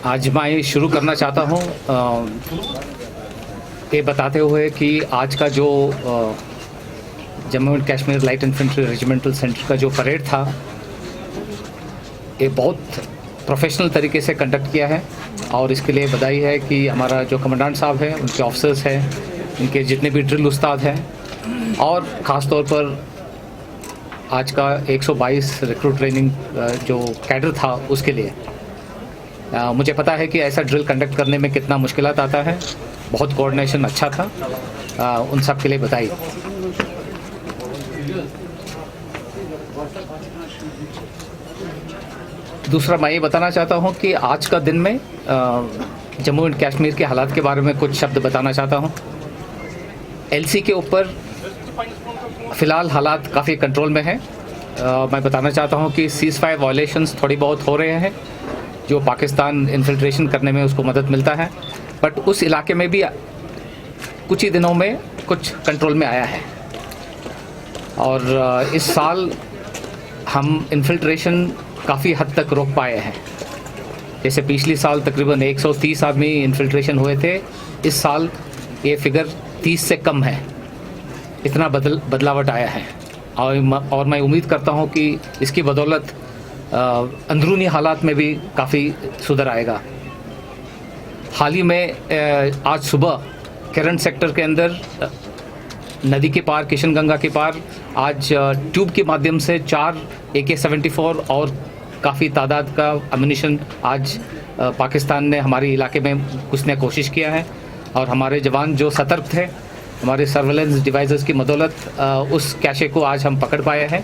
आज मैं शुरू करना चाहता हूँ ये बताते हुए कि आज का जो Jammu and Kashmir light infantry regimental centre का जो परेड था, ये बहुत प्रोफेशनल तरीके से कंडक्ट किया है और इसके लिए बधाई है कि हमारा जो कमांडेंट साहब है, उनके ऑफिसर्स हैं, इनके जितने भी ड्रिल उस्ताद हैं और ख़ास तौर पर आज का 122 रिक्रूट ट्रेनिंग जो कैडर था उसके लिए। मुझे पता है कि ऐसा ड्रिल कंडक्ट करने में कितना मुश्किलात आता है, बहुत कोऑर्डिनेशन अच्छा था, उन सब के लिए बधाई। दूसरा मैं ये बताना चाहता हूँ कि आज का दिन में जम्मू एंड कश्मीर के हालात के बारे में कुछ शब्द बताना चाहता हूँ। एलसी के ऊपर फ़िलहाल हालात काफ़ी कंट्रोल में हैं। मैं बताना चाहता हूँ कि सीज़फायर वायलेशंस थोड़ी बहुत हो रहे हैं, जो पाकिस्तान इन्फिल्ट्रेशन करने में उसको मदद मिलता है, बट उस इलाके में भी कुछ ही दिनों में कुछ कंट्रोल में आया है। और इस साल हम इन्फिल्ट्रेशन काफ़ी हद तक रोक पाए हैं। जैसे पिछले साल तकरीबन 130 आदमी इन्फिल्ट्रेशन हुए थे, इस साल ये फिगर 30 से कम है। इतना बदलावट आया है और मैं उम्मीद करता हूँ कि इसकी बदौलत अंदरूनी हालात में भी काफ़ी सुधार आएगा। हाल ही में आज सुबह केरन सेक्टर के अंदर नदी के पार, किशनगंगा के पार, आज ट्यूब के माध्यम से 4 AK-74 और काफ़ी तादाद का अम्यूनिशन आज पाकिस्तान ने हमारे इलाके में घुसने की कोशिश किया है और हमारे जवान जो सतर्क थे, हमारे सर्वेलेंस डिवाइसेस की बदौलत उस कैशे को आज हम पकड़ पाए हैं।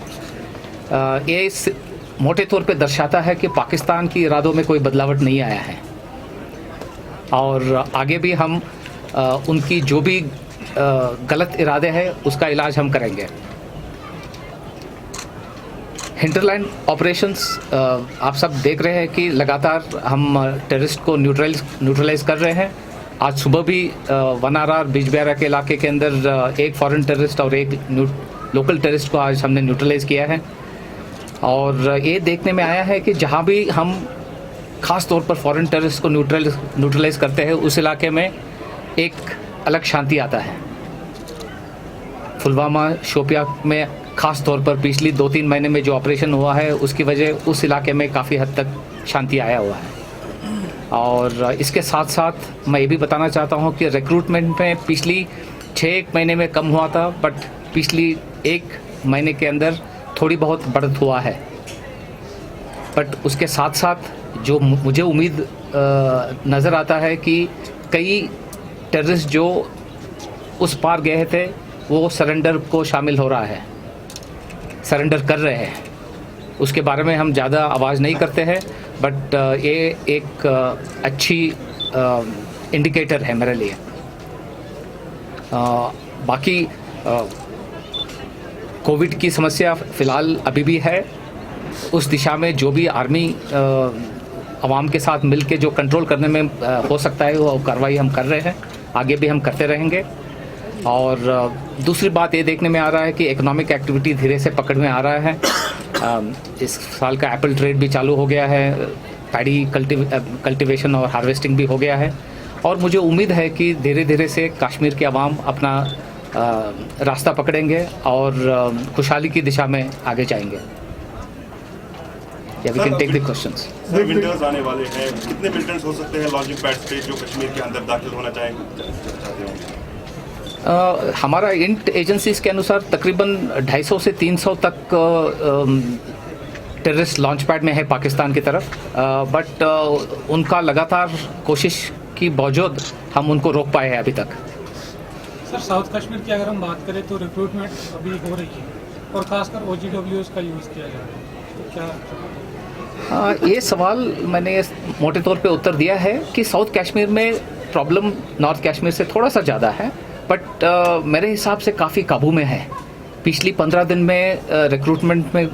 ये मोटे तौर पे दर्शाता है कि पाकिस्तान की इरादों में कोई बदलावट नहीं आया है और आगे भी हम उनकी जो भी गलत इरादे हैं उसका इलाज हम करेंगे। हिंटरलैंड ऑपरेशंस आप सब देख रहे हैं कि लगातार हम टेररिस्ट को न्यूट्रलाइज कर रहे हैं। आज सुबह भी वनारा और बिजबिहारा के इलाके के अंदर एक फॉरेन टेररिस्ट और एक लोकल टेररिस्ट को आज हमने न्यूट्रलाइज किया है और ये देखने में आया है कि जहाँ भी हम ख़ास तौर पर फॉरेन टेररिस्ट को न्यूट्रलाइज करते हैं उस इलाके में एक अलग शांति आता है। पुलवामा, शोपिया में ख़ास तौर पर पिछली 2-3 महीने में जो ऑपरेशन हुआ है उसकी वजह उस इलाके में काफ़ी हद तक शांति आया हुआ है। और इसके साथ साथ मैं ये भी बताना चाहता हूँ कि रिक्रूटमेंट में पिछली 6 महीने में कम हुआ था, बट पिछली 1 महीने के अंदर थोड़ी बहुत बढ़त हुआ है। बट उसके साथ साथ जो मुझे उम्मीद नज़र आता है कि कई टेररिस्ट जो उस पार गए थे वो सरेंडर को शामिल हो रहा है, सरेंडर कर रहे हैं। उसके बारे में हम ज़्यादा आवाज़ नहीं करते हैं, बट ये एक अच्छी इंडिकेटर है मेरे लिए। बाकी कोविड की समस्या फ़िलहाल अभी भी है। उस दिशा में जो भी आर्मी आवाम के साथ मिल के जो कंट्रोल करने में हो सकता है वो कार्रवाई हम कर रहे हैं, आगे भी हम करते रहेंगे। और दूसरी बात ये देखने में आ रहा है कि इकोनॉमिक एक्टिविटी धीरे से पकड़ में आ रहा है। इस साल का एप्पल ट्रेड भी चालू हो गया है, पैडी कल्टिवेशन और हार्वेस्टिंग भी हो गया है और मुझे उम्मीद है कि धीरे धीरे से कश्मीर के अवाम अपना रास्ता पकड़ेंगे और खुशहाली की दिशा में आगे जाएंगे। Yeah, we can take the questions. Sir, winters आने वाले हैं, कितने मिलिटेंट्स हो सकते हैं लॉन्चिंग पैड्स पे जो कश्मीर के अंदर दाखिल होना चाहते होंगे? हमारा इंट एजेंसीज के अनुसार तकरीबन 250 से 300 तक टेररिस्ट लॉन्च पैड में है पाकिस्तान की तरफ, बट उनका लगातार कोशिश की बावजूद हम उनको रोक पाए हैं अभी तक। सर, साउथ कश्मीर की अगर हम बात करें तो रिक्रूटमेंट अभी हो रही है और खासकर OGWs का यूज़ किया जा रहा है, तो क्या ये सवाल मैंने मोटे तौर पे उत्तर दिया है कि साउथ कश्मीर में प्रॉब्लम नॉर्थ कश्मीर से थोड़ा सा ज़्यादा है, बट मेरे हिसाब से काफ़ी काबू में है। पिछली 15 दिन में रिक्रूटमेंट में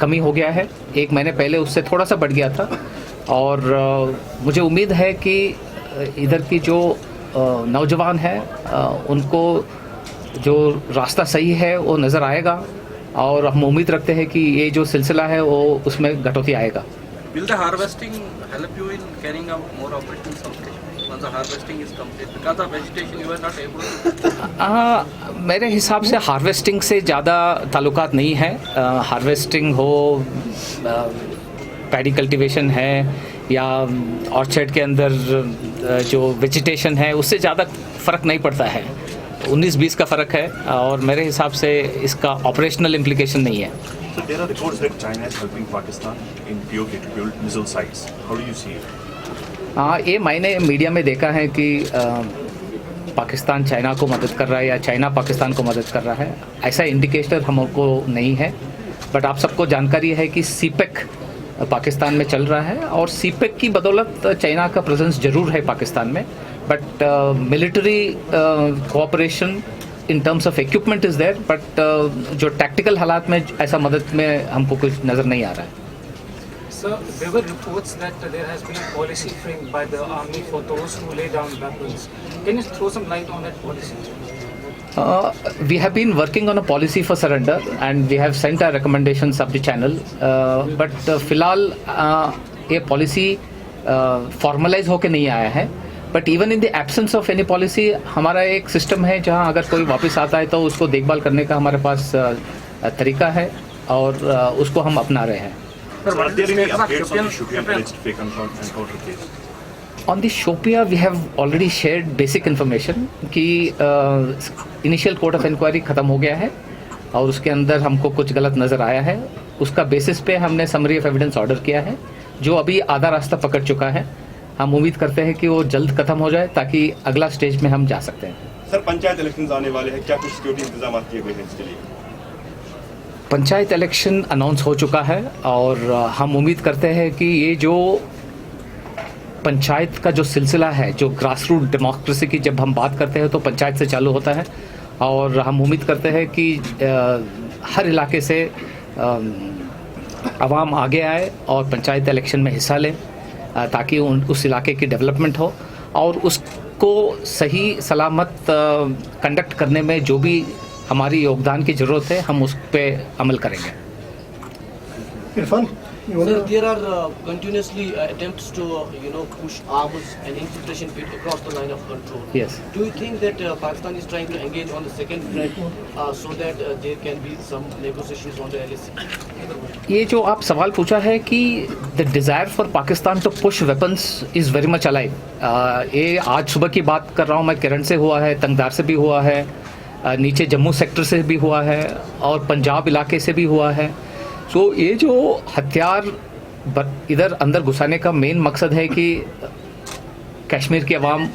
कमी हो गया है, 1 महीने पहले उससे थोड़ा सा बढ़ गया था और मुझे उम्मीद है कि इधर की जो नौजवान हैं उनको जो रास्ता सही है वो नज़र आएगा और हम उम्मीद रखते हैं कि ये जो सिलसिला है वो उसमें कटौती आएगा। Will the harvesting help you in carrying out more operations in South Kashmir once the harvesting is complete? Because of vegetation, you are not able to. मेरे हिसाब से हार्वेस्टिंग से ज़्यादा ताल्लुकात नहीं है। हार्वेस्टिंग हो, पैडी कल्टीवेशन है या ऑर्चर्ड के अंदर जो वेजिटेशन है, उससे ज़्यादा फ़र्क नहीं पड़ता है। 19-20 का फ़र्क है और मेरे हिसाब से इसका ऑपरेशनल इम्प्लीकेशन नहीं है। So there are reports that China is helping Pakistan in POK to build missile sites. How do you see it? हाँ, ये मैंने मीडिया में देखा है कि पाकिस्तान चाइना को मदद कर रहा है या चाइना पाकिस्तान को मदद कर रहा है। ऐसा इंडिकेटर हमको नहीं है, बट आप सबको जानकारी है कि सीपेक पाकिस्तान में चल रहा है और सीपेक की बदौलत चाइना का प्रेजेंस ज़रूर है पाकिस्तान में, but military cooperation in terms of equipment is there, but जो टैक्टिकल हालात में ऐसा मदद में हमको कुछ नज़र नहीं आ रहा है। Sir, there were reports that there has been a policy framed by the army for those who lay down weapons. Can you throw some light on that policy? We have been working on a policy for surrender and we have sent our recommendations up the channel, but फिलहाल ये policy formalize होके नहीं आया है, but even in the absence of any policy हमारा एक system है जहाँ अगर कोई वापस आता है तो उसको देखभाल करने का हमारे पास तरीका है और उसको हम अपना रहे हैं। So are there any updates on the Shopian alleged fake encounter case? On the Shopia, we have already shared basic information कि इनिशियल कोर्ट ऑफ इंक्वायरी ख़त्म हो गया है और उसके अंदर हमको कुछ गलत नज़र आया है। उसका बेसिस पे हमने समरी ऑफ एविडेंस ऑर्डर किया है जो अभी आधा रास्ता पकड़ चुका है। हम उम्मीद करते हैं कि वो जल्द ख़त्म हो जाए ताकि अगला स्टेज में हम जा सकते हैं। सर, पंचायत इलेक्शन आने वाले हैं, क्या कुछ सिक्योरिटी इंतजाम किए गए हैं इसके लिए? पंचायत इलेक्शन अनाउंस हो चुका है और हम उम्मीद करते हैं कि ये जो पंचायत का जो सिलसिला है, जो ग्रास रूट डेमोक्रेसी की जब हम बात करते हैं तो पंचायत से चालू होता है और हम उम्मीद करते हैं कि हर इलाके से आवाम आगे आए और पंचायत इलेक्शन में हिस्सा लें ताकि उस इलाके की डेवलपमेंट हो और उसको सही सलामत कंडक्ट करने में जो भी हमारी योगदान की ज़रूरत है हम उस पर अमल करेंगे। Irfan, Sir, there are continuously attempts to push arms and infiltration bit across the line of control. Yes. Do you think that Pakistan is trying to engage on the second front so that there can be some negotiations on the LAC? ये जो आप सवाल पूछा है कि the desire for Pakistan to push weapons is very much alive. ये आज सुबह की बात कर रहा हूँ मैं, किरण से हुआ है, तंगदार से भी हुआ है, नीचे जम्मू सेक्टर से भी हुआ है और पंजाब इलाके से भी हुआ है। तो ये जो हथियार इधर अंदर घुसाने का मेन मकसद है कि कश्मीर की आवाम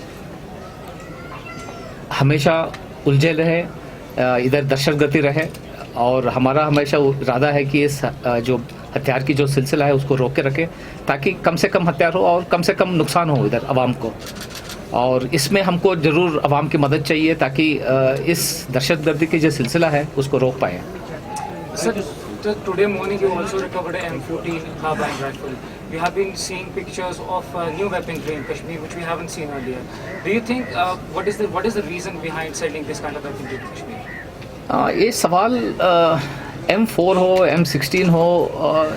हमेशा उलझे रहे, इधर दहशतगर्दी रहे और हमारा हमेशा इरादा है कि इस जो हथियार की जो सिलसिला है उसको रोक के रखें ताकि कम से कम हथियार हो और कम से कम नुकसान हो इधर आवाम को। और इसमें हमको ज़रूर आवाम की मदद चाहिए ताकि इस दहशतगर्दी की जो सिलसिला है उसको रोक पाएँ। Sir, today morning you also recovered an M14 carbine rifle. We have been seeing pictures of new weaponry in Kashmir which we haven't seen earlier. Do you think what is the reason behind selling this kind of weaponry to Kashmir? ये सवाल M4 हो, M16 हो,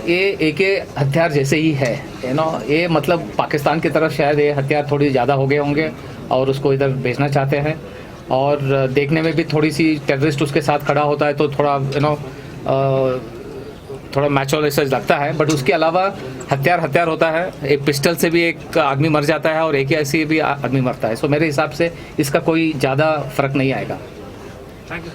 ये एक हथियार जैसे ही है, ये मतलब पाकिस्तान की तरफ शायद ये हथियार थोड़ी ज़्यादा हो गए होंगे और उसको इधर भेजना चाहते हैं और देखने में भी थोड़ी सी टेररिस्ट उसके साथ खड़ा होता है तो थोड़ा थोड़ा मैचुअल ऐसा लगता है, बट उसके अलावा हथियार होता है। एक पिस्टल से भी एक आदमी मर जाता है और एक ऐसे भी आदमी मरता है। सो मेरे हिसाब से इसका कोई ज़्यादा फ़र्क नहीं आएगा। Thank you.